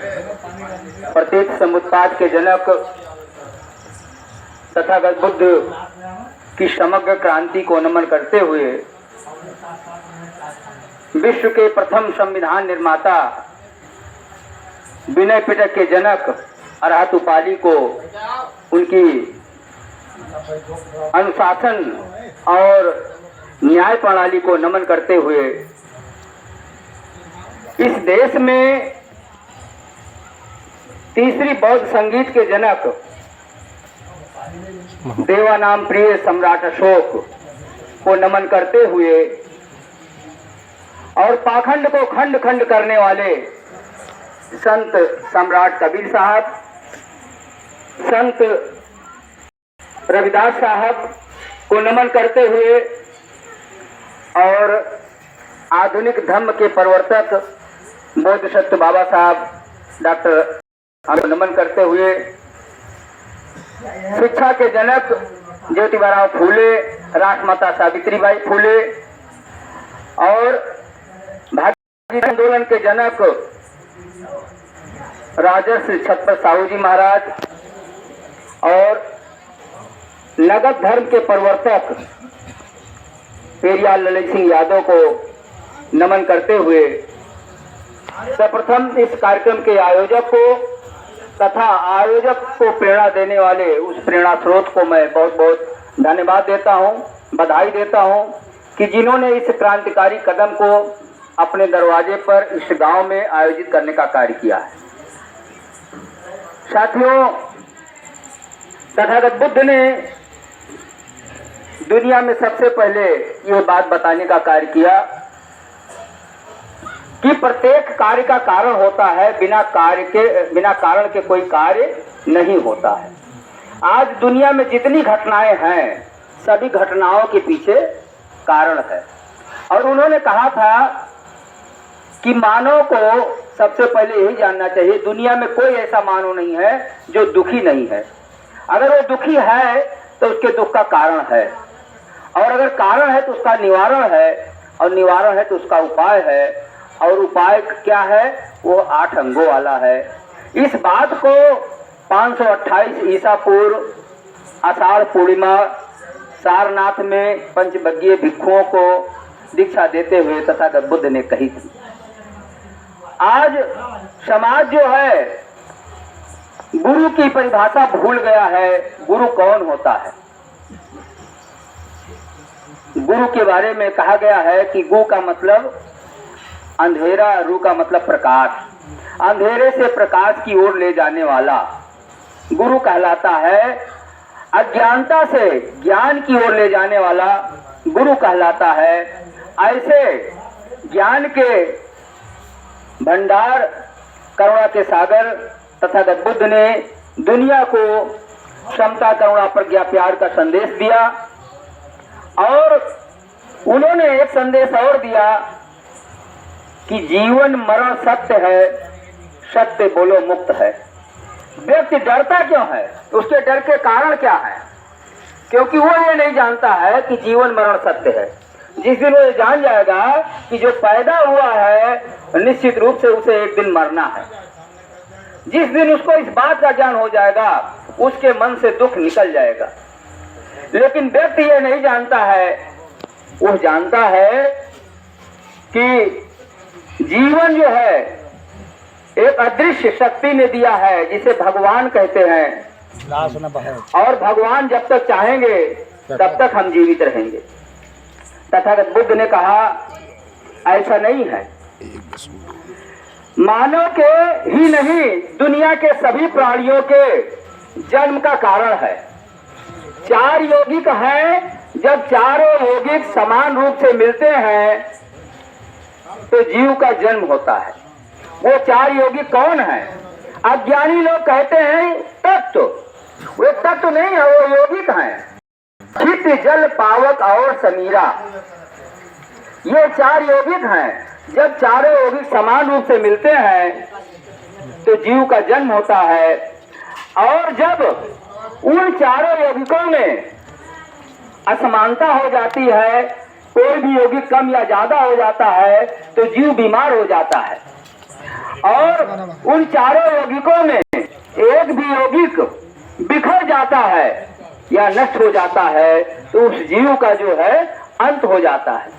प्रत्येक समुत्पाद के जनक तथागत बुद्ध की समग्र क्रांति को नमन करते हुए विश्व के प्रथम संविधान निर्माता विनय पिटक के जनक अरहत उपालि को उनकी अनुशासन और न्याय प्रणाली को नमन करते हुए इस देश में तीसरी बौद्ध संगीत के जनक देवानाम प्रिय सम्राट अशोक को नमन करते हुए और पाखंड को खंड खंड करने वाले संत सम्राट कबीर साहब, संत रविदास साहब को नमन करते हुए और आधुनिक धर्म के प्रवर्तक बोधिसत्व बाबा साहब डॉक्टर को नमन करते हुए शिक्षा के जनक ज्योतिबा फूले, राष्ट्रमाता सावित्रीबाई फूले और भारतीय आंदोलन के जनक राजर्षि छत्रपति साहू जी महाराज और नगद धर्म के प्रवर्तक पेरियार ललित सिंह यादव को नमन करते हुए सर्वप्रथम इस कार्यक्रम के आयोजक को तथा आयोजक को प्रेरणा देने वाले उस प्रेरणा स्रोत को मैं बहुत बहुत धन्यवाद देता हूं, बधाई देता हूं कि जिन्होंने इस क्रांतिकारी कदम को अपने दरवाजे पर इस गांव में आयोजित करने का कार्य किया है। साथियों, तथागत बुद्ध ने दुनिया में सबसे पहले यह बात बताने का कार्य किया कि प्रत्येक कार्य का कारण होता है, बिना कारण के कोई कार्य नहीं होता है। आज दुनिया में जितनी घटनाएं हैं सभी घटनाओं के पीछे कारण है और उन्होंने कहा था कि मानव को सबसे पहले यही जानना चाहिए, दुनिया में कोई ऐसा मानव नहीं है जो दुखी नहीं है। अगर वो दुखी है तो उसके दुख का कारण है और अगर कारण है तो उसका निवारण है और निवारण है तो उसका उपाय है और उपाय क्या है, वो 8 अंगों वाला है। इस बात को 528 ईसा पूर्व आषाढ़ पूर्णिमा सारनाथ में पंचबज्ञीय भिक्षुओं को दीक्षा देते हुए तथागत बुद्ध ने कही थी। आज समाज जो है गुरु की परिभाषा भूल गया है। गुरु कौन होता है? गुरु के बारे में कहा गया है कि गु का मतलब अंधेरा, रू का मतलब प्रकाश, अंधेरे से प्रकाश की ओर ले जाने वाला गुरु कहलाता है। अज्ञानता से ज्ञान की ओर ले जाने वाला गुरु कहलाता है। ऐसे ज्ञान के भंडार, करुणा के सागर तथागत बुद्ध ने दुनिया को क्षमता, करुणा, प्रज्ञा, प्यार का संदेश दिया और उन्होंने एक संदेश और दिया कि जीवन मरण सत्य है, सत्य बोलो मुक्त है। व्यक्ति डरता क्यों है? उसके डर के कारण क्या है? क्योंकि वो ये नहीं जानता है कि जीवन मरण सत्य है। जिस दिन वो ये जान जाएगा कि जो पैदा हुआ है निश्चित रूप से उसे एक दिन मरना है, जिस दिन उसको इस बात का ज्ञान हो जाएगा उसके मन से दुख निकल जाएगा। लेकिन व्यक्ति ये नहीं जानता है, वो जानता है कि जीवन जो है एक अदृश्य शक्ति ने दिया है जिसे भगवान कहते हैं और भगवान जब तक चाहेंगे तब तक हम जीवित रहेंगे। तथागत बुद्ध ने कहा ऐसा नहीं है। मानव के ही नहीं दुनिया के सभी प्राणियों के जन्म का कारण है। 4 यौगिक हैं। जब चारों यौगिक समान रूप से मिलते हैं तो जीव का जन्म होता है। वो 4 यौगिक कौन है? अज्ञानी लोग कहते हैं तत्व। वो तत्व नहीं है, वो यौगिक हैं। चित्त, जल, पावक और समीरा, ये 4 यौगिक हैं। जब चारों यौगिक समान रूप से मिलते हैं तो जीव का जन्म होता है और जब उन चारों यौगिकों में असमानता हो जाती है, कोई भी यौगिक कम या ज्यादा हो जाता है तो जीव बीमार हो जाता है। और उन चारों यौगिकों में एक भी यौगिक बिखर जाता है या नष्ट हो जाता है तो उस जीव का जो है अंत हो जाता है।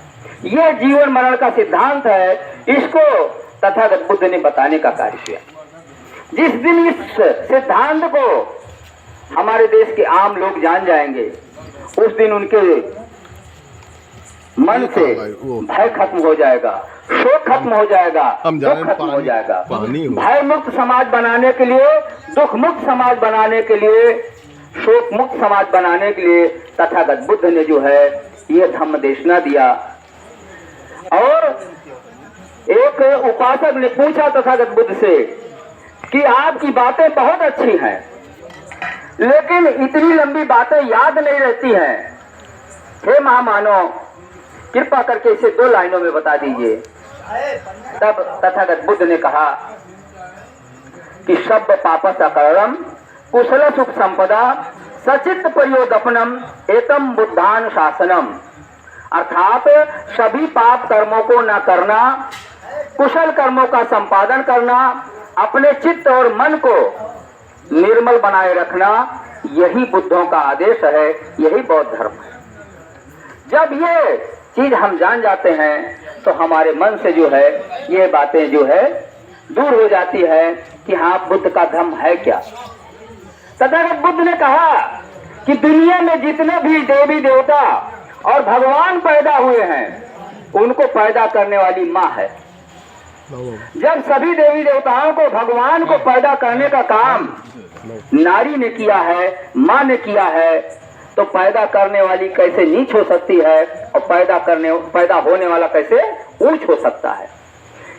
यह जीवन मरण का सिद्धांत है। इसको तथागत बुद्ध ने बताने का कार्य किया। जिस दिन इस सिद्धांत को हमारे देश के आम लोग जान जाएंगे उस दिन उनके मन से भय खत्म हो जाएगा, शोक खत्म हो जाएगा, दुख खत्म हो जाएगा। भय मुक्त समाज बनाने के लिए, दुख मुक्त समाज बनाने के लिए, शोक मुक्त समाज बनाने के लिए तथागत बुद्ध ने जो है ये धम्म देशना दिया। और एक उपासक ने पूछा तथागत बुद्ध से कि आपकी बातें बहुत अच्छी हैं लेकिन इतनी लंबी बातें याद नहीं रहती हैं। हे महामानव, कृपा करके इसे 2 लाइनों में बता दीजिए। तब तथागत बुद्ध ने कहा कि शब्द पापस अकरणम कुशल सुख संपदा सचित प्रयोदपनम एतम बुद्धान शासनम। अर्थात सभी पाप कर्मों को न करना, कुशल कर्मों का संपादन करना, अपने चित्त और मन को निर्मल बनाए रखना, यही बुद्धों का आदेश है, यही बौद्ध धर्म है। जब ये चीज हम जान जाते हैं तो हमारे मन से जो है ये बातें जो है दूर हो जाती है कि हाँ बुद्ध का धर्म है क्या। तथागत बुद्ध ने कहा कि दुनिया में जितने भी देवी देवता और भगवान पैदा हुए हैं उनको पैदा करने वाली माँ है। जब सभी देवी देवताओं को, भगवान को पैदा करने का काम नारी ने किया है, माँ ने किया है, तो पैदा करने वाली कैसे नीच हो सकती है और पैदा होने वाला कैसे ऊंच हो सकता है।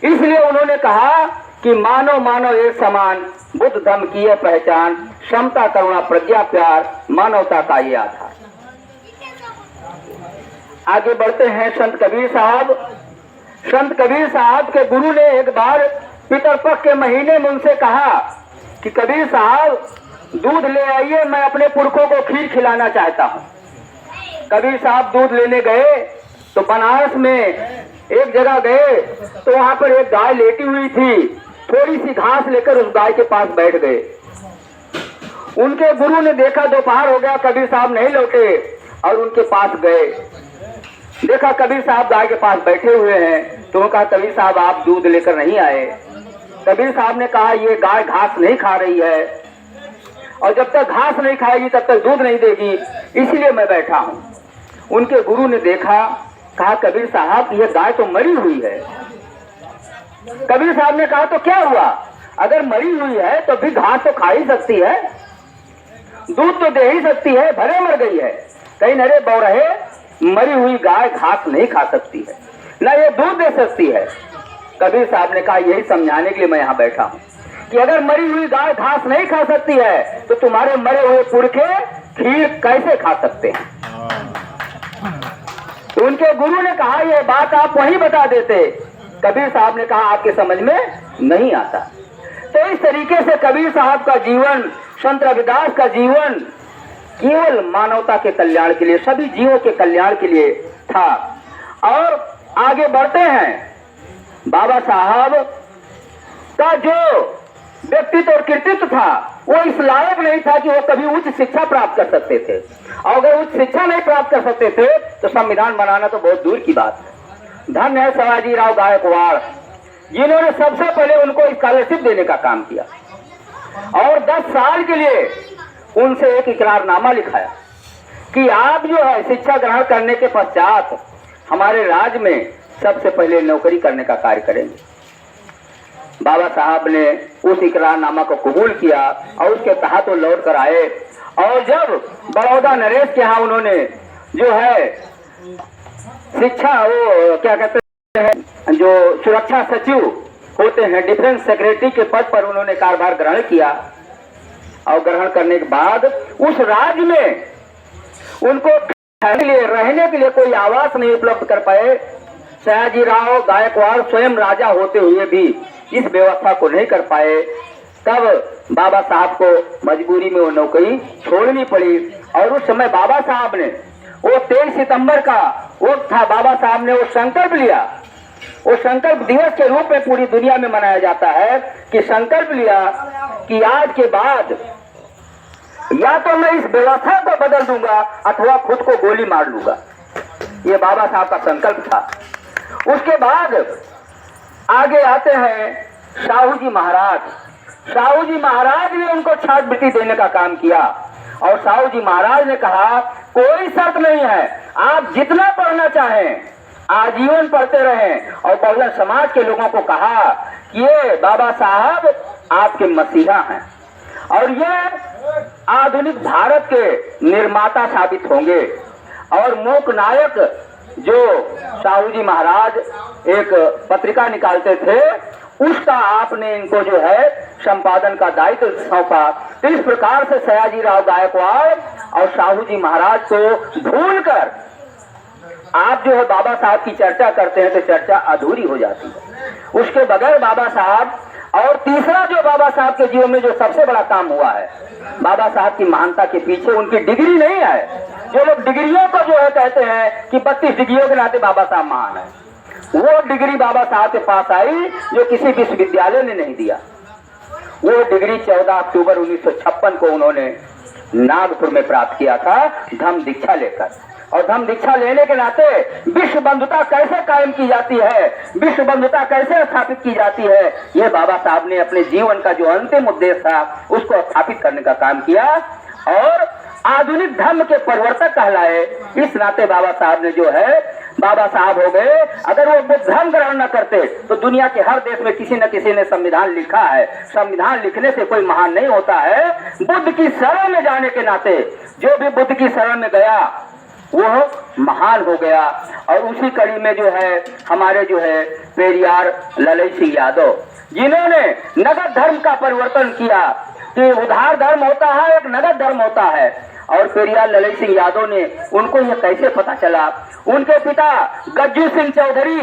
इसलिए उन्होंने कहा कि मानव मानव एक समान, बुद्ध धर्म की यह पहचान, क्षमता करुणा प्रज्ञा प्यार मानवता का ये आधार। आगे बढ़ते हैं संत कबीर साहब। संत कबीर साहब के गुरु ने एक बार पितरपक्ष के महीने में उनसे कहा कि कबीर साहब दूध ले आइए, मैं अपने पुरखों को खीर खिलाना चाहता हूँ। कबीर साहब दूध लेने गए तो बनारस में एक जगह गए तो वहां पर एक गाय लेटी हुई थी। थोड़ी सी घास लेकर उस गाय के पास बैठ गए। उनके गुरु ने देखा दोपहर हो गया, कबीर साहब नहीं लौटे और उनके पास गए। देखा कबीर साहब गाय के पास बैठे हुए हैं तो वो कहा कबीर साहब आप दूध लेकर नहीं आए। कबीर साहब ने कहा ये गाय घास नहीं खा रही है और जब तक घास नहीं खाएगी तब तक दूध नहीं देगी, इसलिए मैं बैठा हूँ। उनके गुरु ने देखा, कहा कबीर साहब ये गाय तो मरी हुई है। कबीर साहब ने कहा तो क्या हुआ, अगर मरी हुई है तो भी घास तो खा ही सकती है, दूध तो दे ही सकती है, भले मर गई है। कहीं नरे बौरहे, मरी हुई गाय घास नहीं खा सकती है, ना ये दूध दे सकती है। कबीर साहब ने कहा यही समझाने के लिए मैं यहाँ बैठा हूँ कि अगर मरी हुई गाय घास नहीं खा सकती है तो तुम्हारे मरे हुए पुरखे खीर कैसे खा सकते हैं। तो उनके गुरु ने कहा यह बात आप वहीं बता देते। कबीर साहब ने कहा आपके समझ में नहीं आता। तो इस तरीके से कबीर साहब का जीवन, संत रविदास का जीवन केवल मानवता के कल्याण के लिए, सभी जीवों के कल्याण के लिए था। और आगे बढ़ते हैं, बाबा साहब का जो व्यक्तित्व और कृतित्व था वो इस लायक नहीं था कि वो कभी उच्च शिक्षा प्राप्त कर सकते थे। और अगर उच्च शिक्षा नहीं प्राप्त कर सकते थे तो संविधान बनाना तो बहुत दूर की बात है। धन्य है सयाजीराव गायकवाड़ जिन्होंने सबसे पहले उनको स्कॉलरशिप देने का काम किया और 10 साल के लिए उनसे एक इकरारनामा लिखाया कि आप जो है शिक्षा ग्रहण करने के पश्चात हमारे राज्य में सबसे पहले नौकरी करने का कार्य करेंगे। बाबा साहब ने उस इकरारनामा को कबूल किया और उसके तहत वो लौट कर आए। और जब बड़ौदा नरेश के यहाँ उन्होंने जो है शिक्षा, वो क्या कहते हैं, जो सुरक्षा सचिव होते हैं, डिफेंस सेक्रेटरी के पद पर उन्होंने कार्यभार ग्रहण किया। और ग्रहण करने के बाद उस राज्य में उनको रहने के लिए कोई आवास नहीं उपलब्ध कर पाए। सयाजीराव गायकवाड़ स्वयं राजा होते हुए भी इस व्यवस्था को नहीं कर पाए। तब बाबा साहब को मजबूरी में वो नौकरी छोड़नी पड़ी। और उस समय बाबा साहब ने, वो 23 सितंबर का वक्त था, बाबा साहब ने वो संकल्प लिया वो संकल्प दिवस के रूप में पूरी दुनिया में मनाया जाता है कि संकल्प लिया कि आज के बाद या तो मैं इस व्यवस्था को बदल दूंगा अथवा खुद को गोली मार लूंगा। ये बाबा साहब का संकल्प था। उसके बाद आगे आते हैं साहू जी महाराज। साहू जी महाराज ने उनको छात्रवृत्ति देने का काम किया और साहू जी महाराज ने कहा कोई शर्त नहीं है, आप जितना पढ़ना चाहें आजीवन पढ़ते रहें। और बहुजन समाज के लोगों को कहा कि ये बाबा साहब आपके मसीहा हैं और ये आधुनिक भारत के निर्माता साबित होंगे। और मूक नायक जो साहू जी महाराज एक पत्रिका निकालते थे उसका आपने इनको जो है संपादन का दायित्व सौंपा। तो इस प्रकार से सयाजीराव गायकवाड़ और साहू जी महाराज को भूलकर आप जो है बाबा साहब की चर्चा करते हैं तो चर्चा अधूरी हो जाती है उसके बगैर बाबा साहब। और तीसरा जो बाबा साहब के जीवन में जो सबसे बड़ा काम हुआ है, बाबा साहब की महानता के पीछे उनकी डिग्री नहीं है। जो लोग डिग्रियों को जो है कहते हैं कि 32 डिग्रियों के नाते बाबा साहब महान है, वो डिग्री बाबा साहब के पास आई जो किसी विश्वविद्यालय ने नहीं दिया। वो डिग्री 14 अक्टूबर 1956 को उन्होंने नागपुर में प्राप्त किया था धम्म दीक्षा लेकर। और धम्म दीक्षा लेने के नाते विश्व बंधुता कैसे कायम की जाती है, विश्व बंधुता कैसे स्थापित की जाती है, ये बाबा साहब ने अपने जीवन का जो अंतिम उद्देश्य था उसको स्थापित करने का काम किया और आधुनिक धर्म के परिवर्तक कहलाए। इस नाते बाबा साहब ने जो है बाबा साहब हो गए। अगर वो बुद्ध धर्म ग्रहण न करते तो दुनिया के हर देश में किसी न किसी ने संविधान लिखा है। संविधान लिखने से कोई महान नहीं होता है। बुद्ध की शरण में जाने के नाते जो भी बुद्ध की शरण में गया वो महान हो गया। और उसी कड़ी में जो है हमारे जो है पेरियार ललई सिंह यादव जिन्होंने नगद धर्म का परिवर्तन किया कि उधार धर्म होता है एक नगद धर्म होता है। और पेरियार ललई सिंह यादव ने उनको यह कैसे पता चला, उनके पिता गज्जू सिंह चौधरी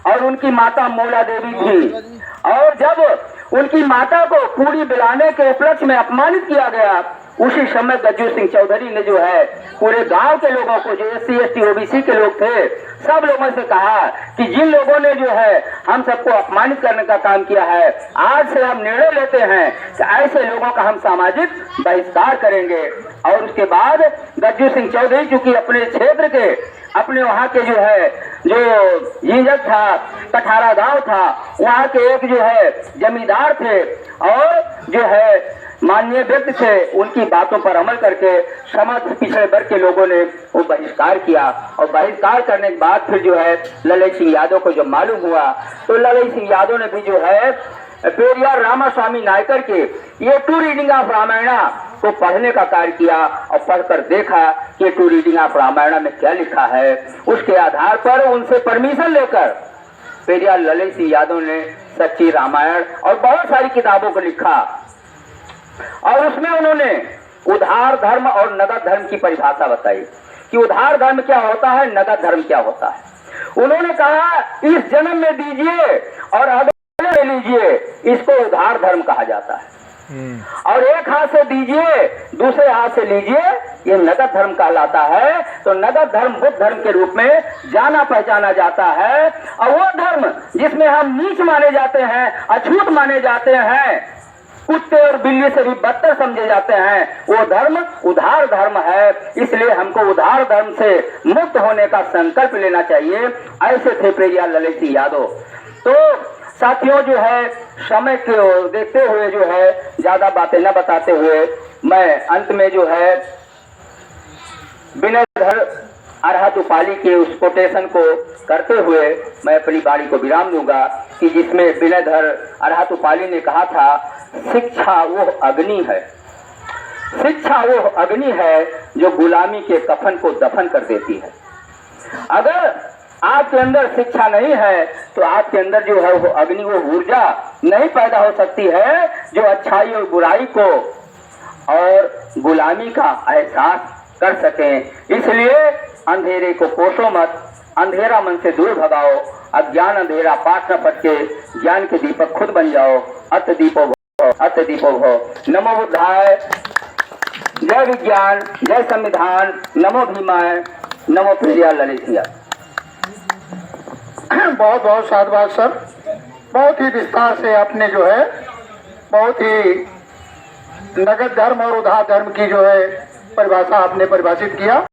और उनकी माता मौला देवी थी। और जब उनकी माता को पूरी बिलाने के उपलक्ष्य में अपमानित किया गया उसी समय गज्जू सिंह चौधरी ने जो है पूरे गांव के लोगों को जो SC ST OBC के लोग थे सब लोगों से कहा कि जिन लोगों ने जो है हम सबको अपमानित करने का काम किया है आज से हम निर्णय लेते हैं कि ऐसे लोगों का हम सामाजिक बहिष्कार करेंगे। और उसके बाद गज्जू सिंह चौधरी चूंकि अपने क्षेत्र के अपने वहाँ के जो है जो झींझक था कठारा गांव था वहाँ के एक जो है जमींदार थे और जो है माननीय व्यक्ति थे, उनकी बातों पर अमल करके समस्त पिछड़े वर्ग के लोगों ने वो बहिष्कार किया। और बहिष्कार करने के बाद फिर जो है ललई सिंह यादव को जब मालूम हुआ तो ललई सिंह यादव ने भी जो है पेरियार रामास्वामी नायकर के ये 2 रीडिंग ऑफ रामायणा को पढ़ने का कार्य किया और पढ़कर देखा कि 2 रीडिंग ऑफ रामायणा में क्या लिखा है। उसके आधार पर उनसे परमिशन लेकर पेरियार ललई सिंह यादव ने सच्ची रामायण और बहुत सारी किताबों को लिखा। और उसमें उन्होंने उधार धर्म और नगद धर्म की परिभाषा बताई कि उधार धर्म क्या होता है, नगद धर्म क्या होता है। उन्होंने कहा इस जन्म में दीजिए और अगले में लीजिए, इसको उधार धर्म कहा जाता है। और एक हाथ से दीजिए दूसरे हाथ से लीजिए, ये नगद धर्म कहलाता है। तो नगद धर्म बुद्ध धर्म के रूप में जाना पहचाना जाता है। और वो धर्म जिसमें हम नीच माने जाते हैं, अछूत माने जाते हैं, कुत्ते और बिल्ली से भी बदतर समझे जाते हैं, वो धर्म उधार धर्म है। इसलिए हमको उधार धर्म से मुक्त होने का संकल्प लेना चाहिए। ऐसे थे पेरियार ललई सिंह यादव। तो साथियों जो है समय को देखते हुए जो है ज्यादा बातें न बताते हुए मैं अंत में जो है विनयधर अरहत उपाली के उस कोटेशन को करते हुए मैं अपनी बाणी को विराम दूंगा कि जिसमें विनयधर अरहत उपाली ने कहा था शिक्षा वो अग्नि है, शिक्षा वो अग्नि है जो गुलामी के कफन को दफन कर देती है। अगर आपके अंदर शिक्षा नहीं है तो आपके अंदर जो है वो अग्नि वो ऊर्जा नहीं पैदा हो सकती है जो अच्छाई और बुराई को और गुलामी का एहसास कर सकें। इसलिए अंधेरे को कोसो मत, अंधेरा मन से दूर भगाओ, अज्ञान अंधेरा पास न फटके, ज्ञान के दीपक खुद बन जाओ। अत दीपो भव, अत दीपो भव। नमो बुद्धाय, जय विज्ञान, जय संविधान, नमो भीमाय, नमो पेरियार ललई सिंह। बहुत बहुत साधुवाद सर, बहुत ही विस्तार से आपने जो है बहुत ही नगद धर्म और उदार धर्म की जो है परिभाषा आपने परिभाषित किया।